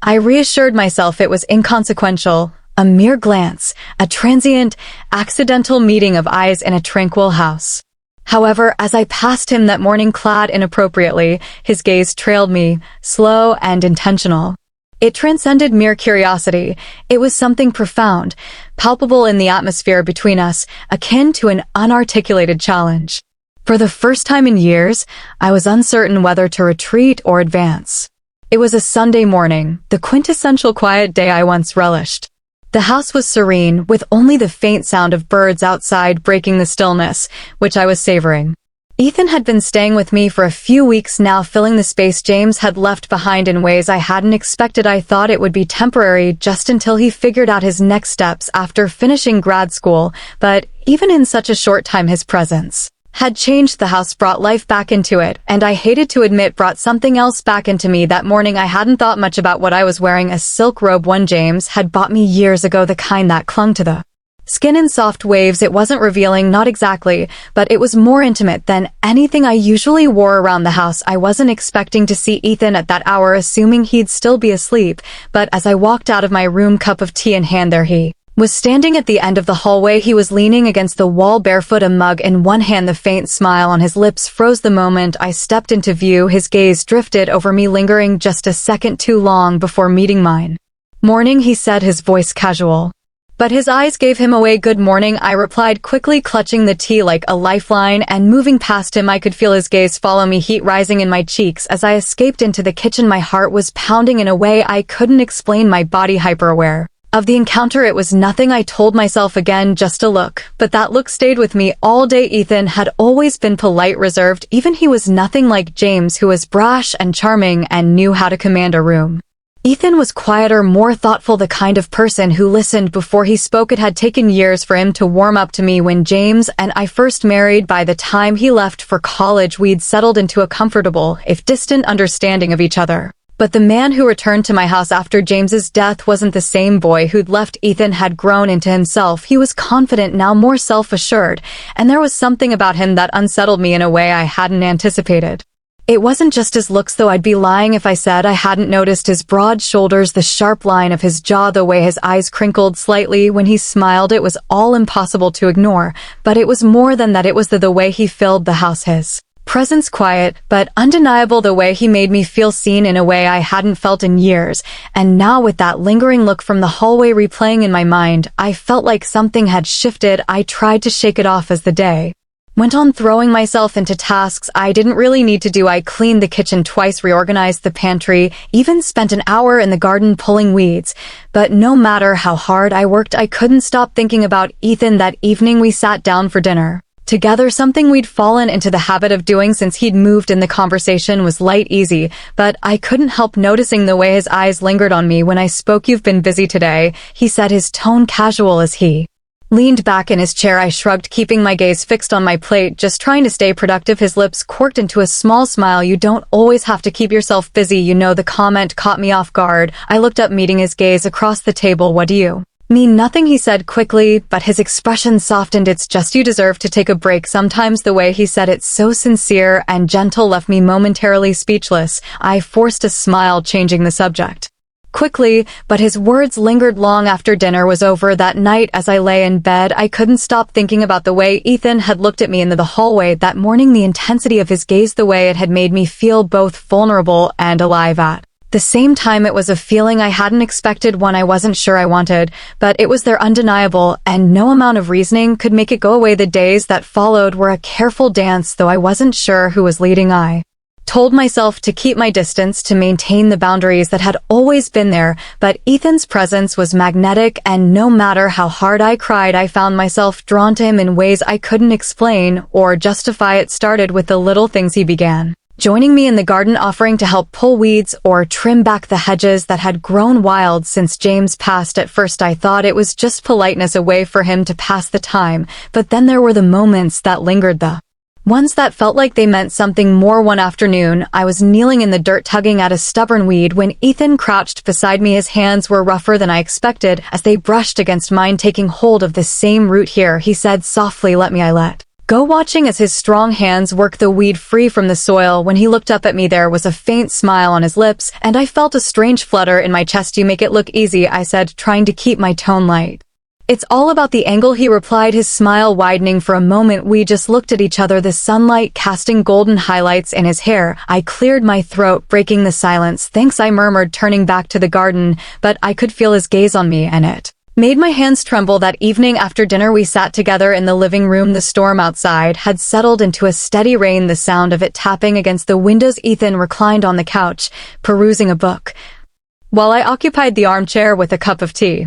I reassured myself it was inconsequential, a mere glance, a transient, accidental meeting of eyes in a tranquil house. However, as I passed him that morning clad inappropriately, his gaze trailed me, slow and intentional. It transcended mere curiosity. It was something profound, palpable in the atmosphere between us, akin to an unarticulated challenge. For the first time in years, I was uncertain whether to retreat or advance. It was a Sunday morning, the quintessential quiet day I once relished. The house was serene, with only the faint sound of birds outside breaking the stillness, which I was savoring. Ethan had been staying with me for a few weeks now, filling the space James had left behind in ways I hadn't expected. I thought it would be temporary just until he figured out his next steps after finishing grad school, but even in such a short time his presence had changed the house, brought life back into it, and I hated to admit brought something else back into me. That morning I hadn't thought much about what I was wearing, a silk robe one James had bought me years ago, the kind that clung to the skin in soft waves. It wasn't revealing, not exactly, but it was more intimate than anything I usually wore around the house. I wasn't expecting to see Ethan at that hour, assuming he'd still be asleep, but as I walked out of my room, cup of tea in hand, there he was standing at the end of the hallway. He was leaning against the wall, barefoot, a mug in one hand. The faint smile on his lips froze the moment I stepped into view. His gaze drifted over me, lingering just a second too long before meeting mine. "Morning," he said, his voice casual, but his eyes gave him away. "Good morning," I replied quickly, clutching the tea like a lifeline, and moving past him I could feel his gaze follow me, heat rising in my cheeks as I escaped into the kitchen. My heart was pounding in a way I couldn't explain, my body hyper-aware of the encounter. It was nothing, I told myself again, just a look. But that look stayed with me all day. Ethan had always been polite, reserved. Even he was nothing like James, who was brash and charming and knew how to command a room. Ethan was quieter, more thoughtful, the kind of person who listened before he spoke. It had taken years for him to warm up to me. When James and I first married, by the time he left for college, we'd settled into a comfortable, if distant, understanding of each other. But the man who returned to my house after James's death wasn't the same boy who'd left. Ethan had grown into himself. He was confident now, more self-assured, and there was something about him that unsettled me in a way I hadn't anticipated. It wasn't just his looks, though. I'd be lying if I said I hadn't noticed his broad shoulders, the sharp line of his jaw, the way his eyes crinkled slightly when he smiled. It was all impossible to ignore, but it was more than that. It was the way he filled the house, his presence quiet but undeniable, the way he made me feel seen in a way I hadn't felt in years. And now, with that lingering look from the hallway replaying in my mind, I felt like something had shifted. I tried to shake it off as the day went on, throwing myself into tasks I didn't really need to do. I cleaned the kitchen twice, reorganized the pantry, even spent an hour in the garden pulling weeds. But no matter how hard I worked, I couldn't stop thinking about Ethan. That evening we sat down for dinner together, something we'd fallen into the habit of doing since he'd moved in. The conversation was light, easy, but I couldn't help noticing the way his eyes lingered on me when I spoke. "You've been busy today," he said, his tone casual as he leaned back in his chair. I shrugged, keeping my gaze fixed on my plate, just trying to stay productive. His lips quirked into a small smile. "You don't always have to keep yourself busy, you know." The comment caught me off guard. I looked up, meeting his gaze across the table. "What do you mean?" "Nothing," he said quickly, but his expression softened. "It's just you deserve to take a break sometimes." The way he said it, so sincere and gentle, left me momentarily speechless. I forced a smile, changing the subject quickly, but his words lingered long after dinner was over. That night, as I lay in bed, I couldn't stop thinking about the way Ethan had looked at me in the hallway that morning, the intensity of his gaze, the way it had made me feel both vulnerable and alive at the same time. It was a feeling I hadn't expected, one I wasn't sure I wanted, but it was there, undeniable, and no amount of reasoning could make it go away. The days that followed were a careful dance, though I wasn't sure who was leading. I told myself to keep my distance, to maintain the boundaries that had always been there, but Ethan's presence was magnetic, and no matter how hard I cried, I found myself drawn to him in ways I couldn't explain or justify. It started with the little things. He began joining me in the garden, offering to help pull weeds or trim back the hedges that had grown wild since James passed. At first I thought it was just politeness, a way for him to pass the time, but then there were the moments that lingered, the ones that felt like they meant something more. One afternoon, I was kneeling in the dirt tugging at a stubborn weed when Ethan crouched beside me. His hands were rougher than I expected as they brushed against mine, taking hold of the same root. "Here," he said softly, "let me." I let go watching as his strong hands worked the weed free from the soil. When he looked up at me, there was a faint smile on his lips, and I felt a strange flutter in my chest. "You make it look easy," I said, trying to keep my tone light. "It's all about the angle," he replied, his smile widening. For a moment we just looked at each other, the sunlight casting golden highlights in his hair. I cleared my throat, breaking the silence. "Thanks," I murmured, turning back to the garden, but I could feel his gaze on me, and it made my hands tremble. That evening after dinner we sat together in the living room. The storm outside had settled into a steady rain, the sound of it tapping against the windows. Ethan reclined on the couch, perusing a book, while I occupied the armchair with a cup of tea.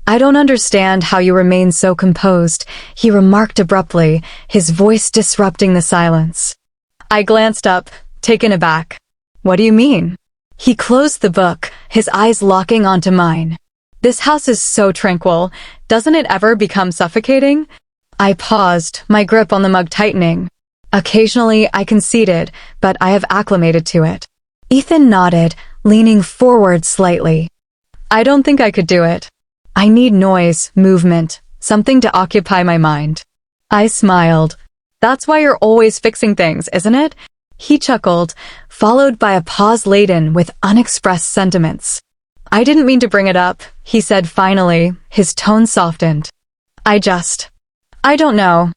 "I don't understand how you remain so composed," he remarked abruptly, his voice disrupting the silence. I glanced up, taken aback. "What do you mean?" He closed the book, his eyes locking onto mine. "This house is so tranquil. Doesn't it ever become suffocating?" I paused, my grip on the mug tightening. "Occasionally," I conceded, "but I have acclimated to it." Ethan nodded, leaning forward slightly. "I don't think I could do it. I need noise, movement, something to occupy my mind." I smiled. "That's why you're always fixing things, isn't it?" He chuckled, followed by a pause laden with unexpressed sentiments. "I didn't mean to bring it up," he said finally, his tone softened. I don't know.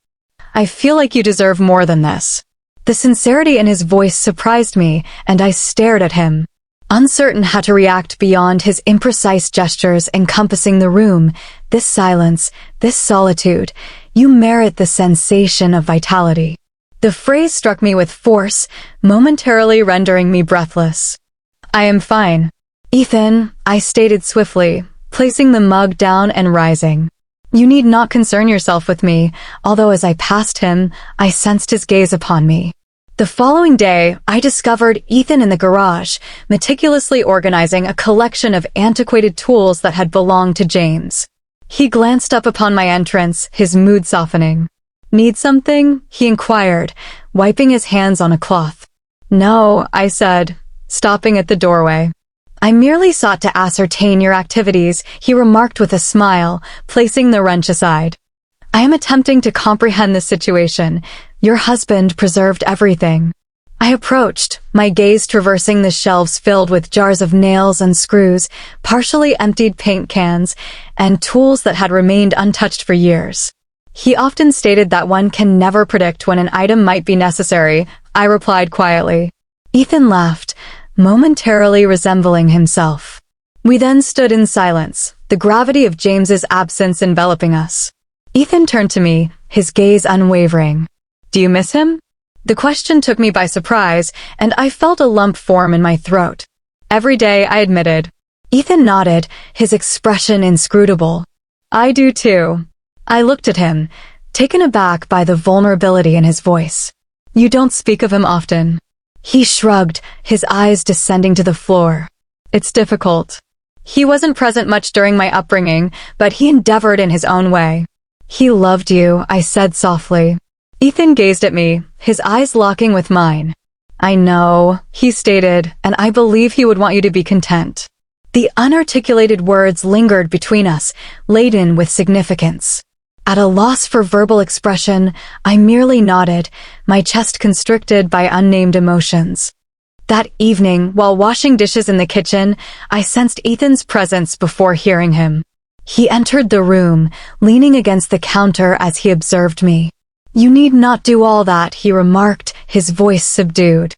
I feel like you deserve more than this." The sincerity in his voice surprised me, and I stared at him, uncertain how to react beyond his imprecise gestures encompassing the room. "This silence, this solitude, you merit the sensation of vitality." The phrase struck me with force, momentarily rendering me breathless. "I am fine, Ethan," I stated swiftly, placing the mug down and rising. "You need not concern yourself with me," although as I passed him, I sensed his gaze upon me. The following day, I discovered Ethan in the garage, meticulously organizing a collection of antiquated tools that had belonged to James. He glanced up upon my entrance, his mood softening. "Need something?" he inquired, wiping his hands on a cloth. "No," I said, stopping at the doorway. "I merely sought to ascertain your activities," he remarked with a smile, placing the wrench aside. "I am attempting to comprehend the situation. Your husband preserved everything." I approached, my gaze traversing the shelves filled with jars of nails and screws, partially emptied paint cans, and tools that had remained untouched for years. "He often stated that one can never predict when an item might be necessary," I replied quietly. Ethan laughed, momentarily resembling himself. We then stood in silence, the gravity of James's absence enveloping us. Ethan turned to me, his gaze unwavering. "Do you miss him?" The question took me by surprise, and I felt a lump form in my throat. "Every day," I admitted. Ethan nodded, his expression inscrutable. "I do too." I looked at him, taken aback by the vulnerability in his voice. "You don't speak of him often." He shrugged, his eyes descending to the floor. "It's difficult. He wasn't present much during my upbringing, but he endeavored in his own way." "He loved you," I said softly. Ethan gazed at me, his eyes locking with mine. "I know," he stated, "and I believe he would want you to be content." The unarticulated words lingered between us, laden with significance. At a loss for verbal expression, I merely nodded, my chest constricted by unnamed emotions. That evening, while washing dishes in the kitchen, I sensed Ethan's presence before hearing him. He entered the room, leaning against the counter as he observed me. "You need not do all that," he remarked, his voice subdued.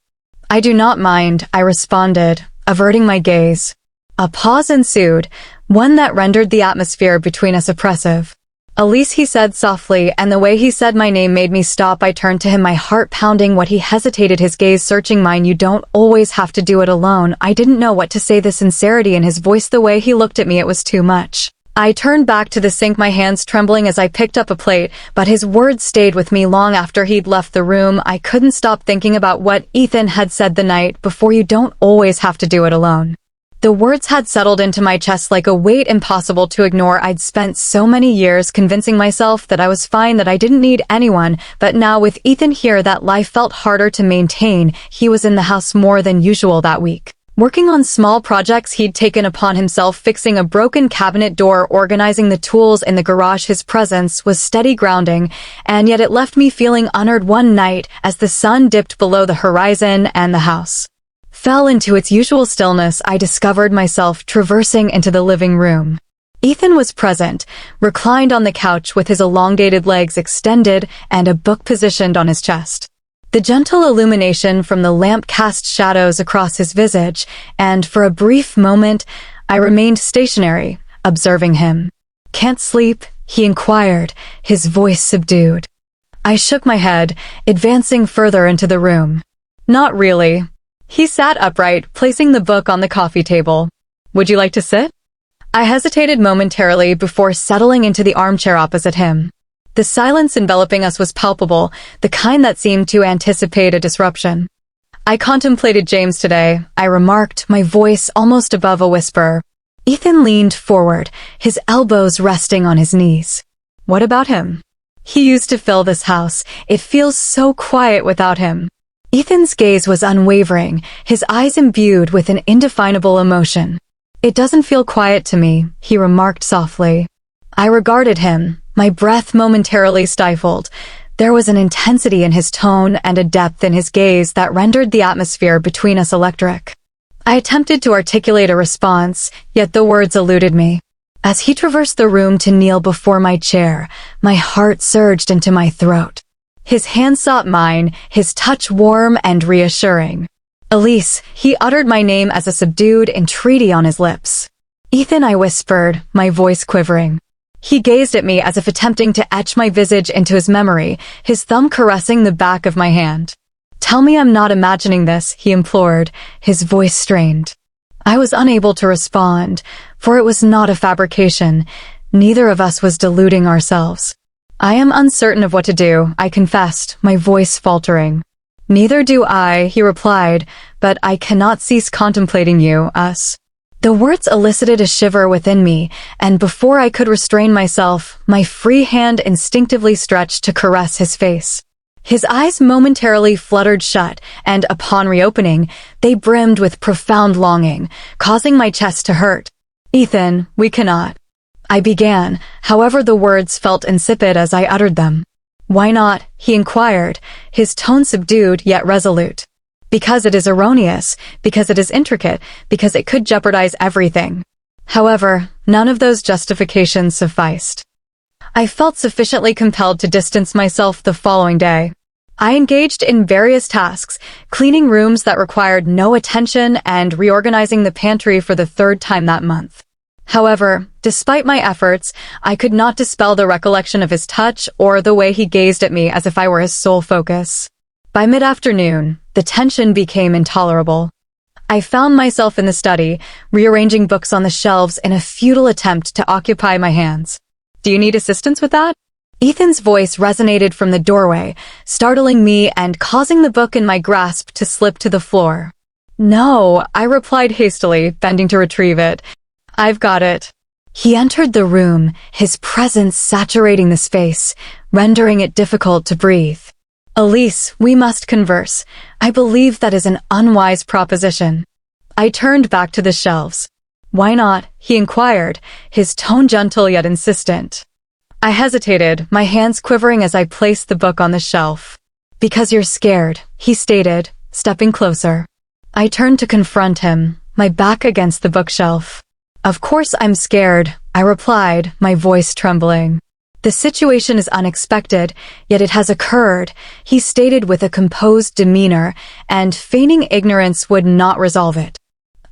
"I do not mind," I responded, averting my gaze. A pause ensued, one that rendered the atmosphere between us oppressive. "Elise," he said softly, and the way he said my name made me stop. I turned to him, my heart pounding. What he hesitated, his gaze searching mine. "You don't always have to do it alone." I didn't know what to say, the sincerity in his voice, the way he looked at me, it was too much. I turned back to the sink, my hands trembling as I picked up a plate, but his words stayed with me long after he'd left the room. I couldn't stop thinking about what Ethan had said the night before. "You don't always have to do it alone." The words had settled into my chest like a weight impossible to ignore. I'd spent so many years convincing myself that I was fine, that I didn't need anyone, but now with Ethan here, that life felt harder to maintain. He was in the house more than usual that week. Working on small projects he'd taken upon himself, fixing a broken cabinet door, organizing the tools in the garage. His presence was steady grounding, and yet it left me feeling honored. One night, as the sun dipped below the horizon and the house fell into its usual stillness, I discovered myself traversing into the living room. Ethan was present, reclined on the couch with his elongated legs extended and a book positioned on his chest. The gentle illumination from the lamp cast shadows across his visage, and for a brief moment, I remained stationary, observing him. "Can't sleep?" he inquired, his voice subdued. I shook my head, advancing further into the room. "Not really." He sat upright, placing the book on the coffee table. "Would you like to sit?" I hesitated momentarily before settling into the armchair opposite him. The silence enveloping us was palpable, the kind that seemed to anticipate a disruption. "I contemplated James today," I remarked, my voice almost above a whisper. Ethan leaned forward, his elbows resting on his knees. "What about him?" "He used to fill this house. It feels so quiet without him." Ethan's gaze was unwavering, his eyes imbued with an indefinable emotion. "It doesn't feel quiet to me," he remarked softly. I regarded him, my breath momentarily stifled. There was an intensity in his tone and a depth in his gaze that rendered the atmosphere between us electric. I attempted to articulate a response, yet the words eluded me. As he traversed the room to kneel before my chair, my heart surged into my throat. His hand sought mine, his touch warm and reassuring. "Elise," he uttered my name as a subdued entreaty on his lips. "Ethan," I whispered, my voice quivering. He gazed at me as if attempting to etch my visage into his memory, his thumb caressing the back of my hand. "Tell me I'm not imagining this," he implored, his voice strained. I was unable to respond, for it was not a fabrication. Neither of us was deluding ourselves. "I am uncertain of what to do," I confessed, my voice faltering. "Neither do I," he replied, "but I cannot cease contemplating you, us." The words elicited a shiver within me, and before I could restrain myself, my free hand instinctively stretched to caress his face. His eyes momentarily fluttered shut, and upon reopening, they brimmed with profound longing, causing my chest to hurt. "Ethan, we cannot," I began, however the words felt insipid as I uttered them. "Why not?" he inquired, his tone subdued yet resolute. "Because it is erroneous, because it is intricate, because it could jeopardize everything." However, none of those justifications sufficed. I felt sufficiently compelled to distance myself the following day. I engaged in various tasks, cleaning rooms that required no attention and reorganizing the pantry for the third time that month. However, despite my efforts, I could not dispel the recollection of his touch or the way he gazed at me as if I were his sole focus. By mid-afternoon, the tension became intolerable. I found myself in the study, rearranging books on the shelves in a futile attempt to occupy my hands. "Do you need assistance with that?" Ethan's voice resonated from the doorway, startling me and causing the book in my grasp to slip to the floor. "No," I replied hastily, bending to retrieve it. "I've got it." He entered the room, his presence saturating the space, rendering it difficult to breathe. "Elise, we must converse. I believe that is an unwise proposition." I turned back to the shelves. "Why not?" he inquired, his tone gentle yet insistent. I hesitated, my hands quivering as I placed the book on the shelf. "Because you're scared," he stated, stepping closer. I turned to confront him, my back against the bookshelf. "Of course I'm scared," I replied, my voice trembling. "The situation is unexpected, yet it has occurred," he stated with a composed demeanor, and feigning ignorance would not resolve it.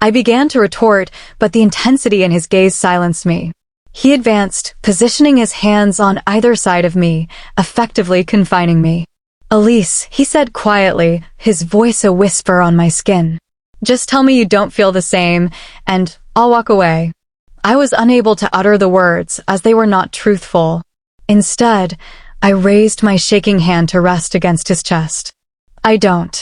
I began to retort, but the intensity in his gaze silenced me. He advanced, positioning his hands on either side of me, effectively confining me. "Elise," he said quietly, his voice a whisper on my skin. "Just tell me you don't feel the same, and I'll walk away." I was unable to utter the words, as they were not truthful. Instead, I raised my shaking hand to rest against his chest. "I don't.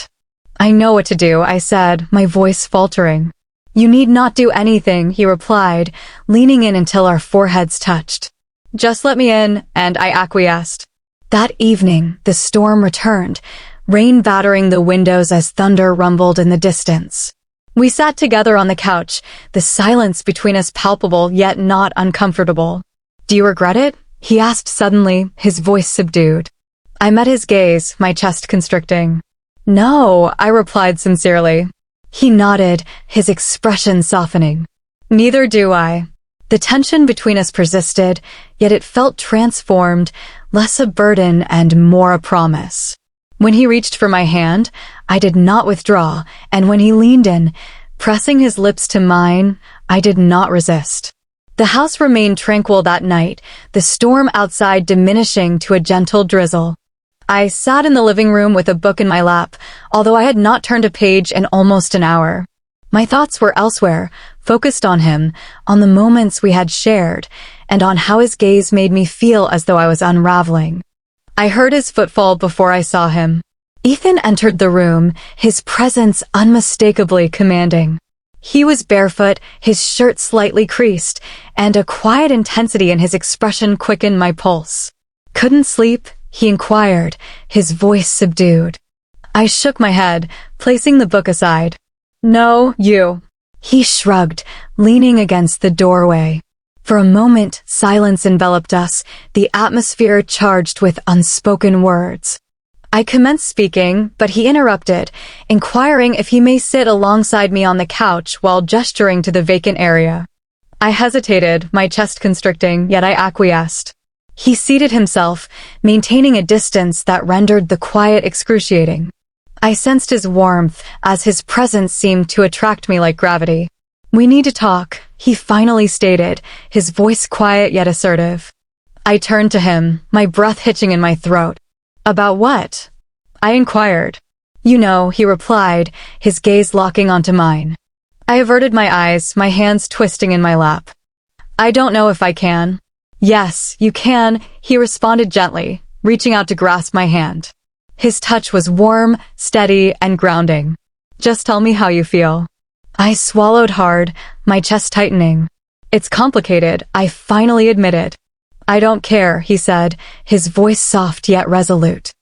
I know what to do," I said, my voice faltering. "You need not do anything," he replied, leaning in until our foreheads touched. "Just let me in," and I acquiesced. That evening, the storm returned, rain battering the windows as thunder rumbled in the distance. We sat together on the couch, the silence between us palpable yet not uncomfortable. "Do you regret it?" he asked suddenly, his voice subdued. I met his gaze, my chest constricting. "No," I replied sincerely. He nodded, his expression softening. "Neither do I." The tension between us persisted, yet it felt transformed, less a burden and more a promise. When he reached for my hand, I did not withdraw, and when he leaned in, pressing his lips to mine, I did not resist. The house remained tranquil that night, the storm outside diminishing to a gentle drizzle. I sat in the living room with a book in my lap, although I had not turned a page in almost an hour. My thoughts were elsewhere, focused on him, on the moments we had shared, and on how his gaze made me feel as though I was unraveling. I heard his footfall before I saw him. Ethan entered the room, his presence unmistakably commanding. He was barefoot, his shirt slightly creased, and a quiet intensity in his expression quickened my pulse. "Couldn't sleep?" he inquired, his voice subdued. I shook my head, placing the book aside. "No, you." He shrugged, leaning against the doorway. For a moment, silence enveloped us, the atmosphere charged with unspoken words. I commenced speaking, but he interrupted, inquiring if he may sit alongside me on the couch while gesturing to the vacant area. I hesitated, my chest constricting, yet I acquiesced. He seated himself, maintaining a distance that rendered the quiet excruciating. I sensed his warmth, as his presence seemed to attract me like gravity. "We need to talk," he finally stated, his voice quiet yet assertive. I turned to him, my breath hitching in my throat. "About what?" I inquired. "You know," he replied, his gaze locking onto mine. I averted my eyes, my hands twisting in my lap. "I don't know if I can." "Yes, you can," he responded gently, reaching out to grasp my hand. His touch was warm, steady, and grounding. "Just tell me how you feel." I swallowed hard, my chest tightening. "It's complicated," I finally admitted. "I don't care," he said, his voice soft yet resolute.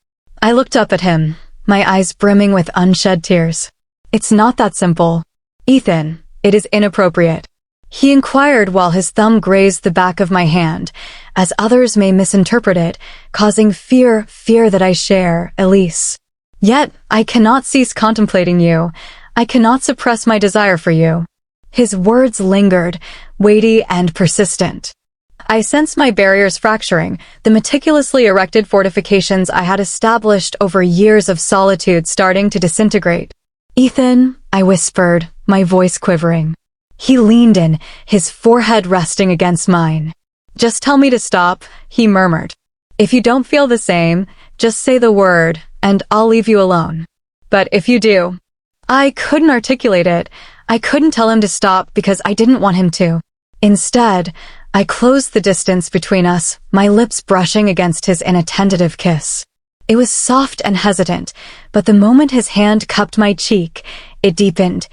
I looked up at him, my eyes brimming with unshed tears. "It's not that simple. Ethan, it is inappropriate." He inquired while his thumb grazed the back of my hand, as others may misinterpret it, causing fear that I share, Elise. "Yet, I cannot cease contemplating you. I cannot suppress my desire for you." His words lingered, weighty and persistent. I sensed my barriers fracturing, the meticulously erected fortifications I had established over years of solitude starting to disintegrate. "Ethan," I whispered, my voice quivering. He leaned in, his forehead resting against mine. "Just tell me to stop," he murmured. "If you don't feel the same, just say the word, and I'll leave you alone. But if you do..." I couldn't articulate it. I couldn't tell him to stop because I didn't want him to. Instead, I closed the distance between us, my lips brushing against his in a tentative kiss. It was soft and hesitant, but the moment his hand cupped my cheek, it deepened.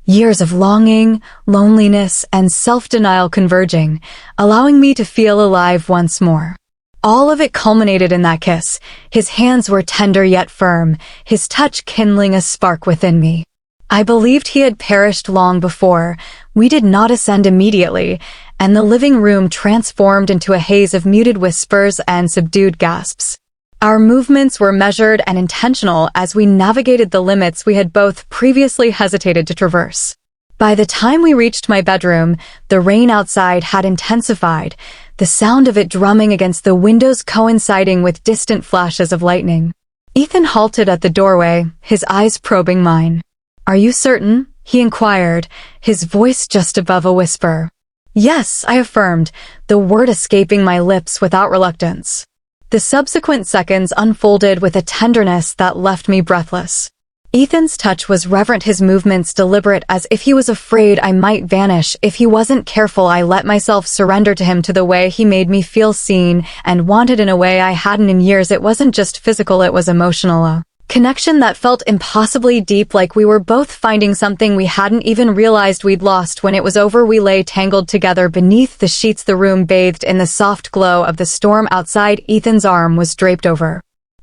Years of longing, loneliness, and self-denial converging, allowing me to feel alive once more. All of it culminated in that kiss. His hands were tender yet firm, his touch kindling a spark within me. I believed he had perished long before. We did not ascend immediately, and the living room transformed into a haze of muted whispers and subdued gasps. Our movements were measured and intentional as we navigated the limits we had both previously hesitated to traverse. By the time we reached my bedroom, the rain outside had intensified, the sound of it drumming against the windows coinciding with distant flashes of lightning. Ethan halted at the doorway, his eyes probing mine. "Are you certain?" he inquired, his voice just above a whisper. "Yes," I affirmed, the word escaping my lips without reluctance. The subsequent seconds unfolded with a tenderness that left me breathless. Ethan's touch was reverent, his movements deliberate, as if he was afraid I might vanish if he wasn't careful. I let myself surrender to him, to the way he made me feel seen and wanted in a way I hadn't in years. It wasn't just physical, it was emotional. A connection that felt impossibly deep, like we were both finding something we hadn't even realized we'd lost. When it was over, we lay tangled together beneath the sheets, the room bathed in the soft glow of the storm outside. Ethan's arm was draped over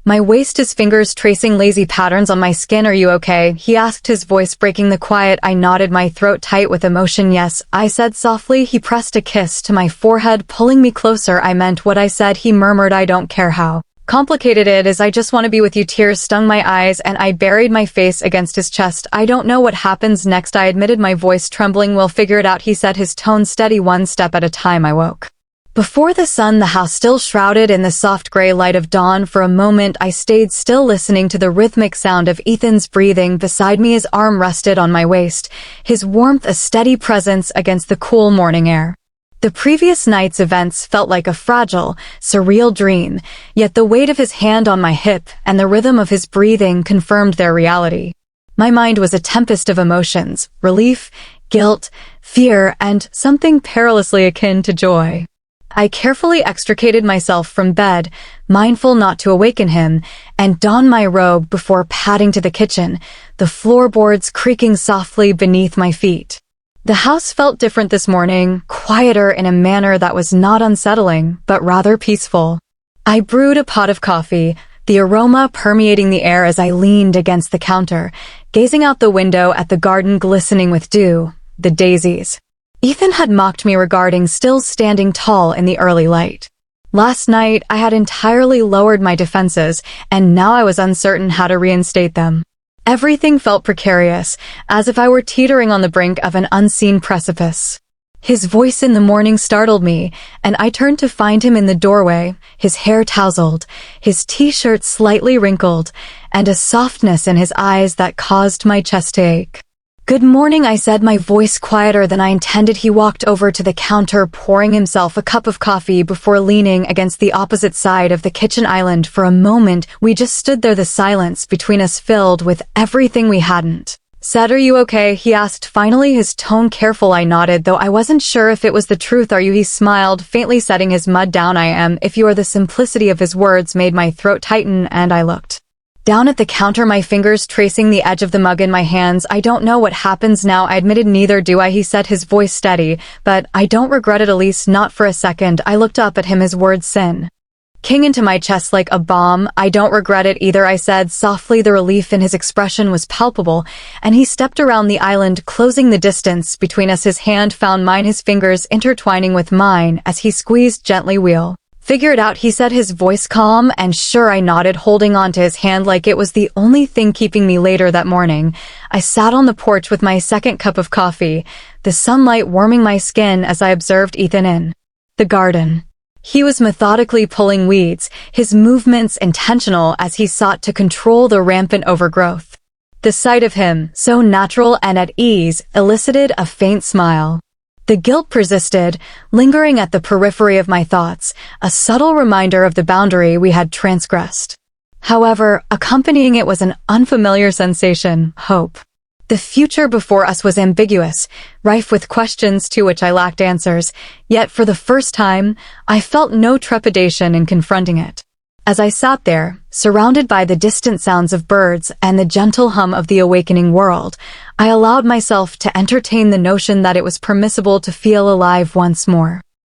My waist, his fingers tracing lazy patterns on my skin. Are you okay? He asked, his voice breaking the quiet. I nodded, my throat tight with emotion. Yes, I said softly. He pressed a kiss to my forehead, pulling me closer. I meant what I said, he murmured. I don't care how complicated it is, I just want to be with you. Tears stung my eyes and I buried my face against his chest. I don't know what happens next, I admitted, my voice trembling. We'll figure it out, he said, his tone steady. One step at a time. I woke before the sun, the house still shrouded in the soft gray light of dawn. For a moment, I stayed still, listening to the rhythmic sound of Ethan's breathing beside me. His arm rested on my waist, his warmth a steady presence against the cool morning air. The previous night's events felt like a fragile, surreal dream, yet the weight of his hand on my hip and the rhythm of his breathing confirmed their reality. My mind was a tempest of emotions: relief, guilt, fear, and something perilously akin to joy. I carefully extricated myself from bed, mindful not to awaken him, and donned my robe before padding to the kitchen, the floorboards creaking softly beneath my feet. The house felt different this morning, quieter in a manner that was not unsettling, but rather peaceful. I brewed a pot of coffee, the aroma permeating the air as I leaned against the counter, gazing out the window at the garden glistening with dew, the daisies. Ethan had mocked me regarding still standing tall in the early light. Last night, I had entirely lowered my defenses, and now I was uncertain how to reinstate them. Everything felt precarious, as if I were teetering on the brink of an unseen precipice. His voice in the morning startled me, and I turned to find him in the doorway, his hair tousled, his t-shirt slightly wrinkled, and a softness in his eyes that caused my chest to ache. "Good morning," I said, my voice quieter than I intended. He walked over to the counter, pouring himself a cup of coffee before leaning against the opposite side of the kitchen island. For a moment, we just stood there, the silence between us filled with everything we hadn't said. "Are you okay?" he asked finally, his tone careful. I nodded, though I wasn't sure if it was the truth. "Are you?" He smiled, faintly, setting his mug down. "I am, if you are." The simplicity of his words made my throat tighten, and I looked down at the counter, my fingers tracing the edge of the mug in my hands. "I don't know what happens now," I admitted. "Neither do I," he said, his voice steady, "but I don't regret it, at least not for a second." I looked up at him, his words sinking into my chest like a bomb. "I don't regret it either," I said softly. The relief in his expression was palpable, and he stepped around the island, closing the distance between us. His hand found mine, his fingers intertwining with mine as he squeezed gently. "We'll figure it out," he said, his voice calm and sure. I nodded, holding on to his hand like it was the only thing keeping me. Later that morning, I sat on the porch with my second cup of coffee, the sunlight warming my skin as I observed Ethan in the garden. He was methodically pulling weeds, his movements intentional as he sought to control the rampant overgrowth. The sight of him, so natural and at ease, elicited a faint smile. The guilt persisted, lingering at the periphery of my thoughts, a subtle reminder of the boundary we had transgressed. However, accompanying it was an unfamiliar sensation: hope. The future before us was ambiguous, rife with questions to which I lacked answers, yet for the first time, I felt no trepidation in confronting it. As I sat there, surrounded by the distant sounds of birds and the gentle hum of the awakening world, I allowed myself to entertain the notion that it was permissible to feel alive once more.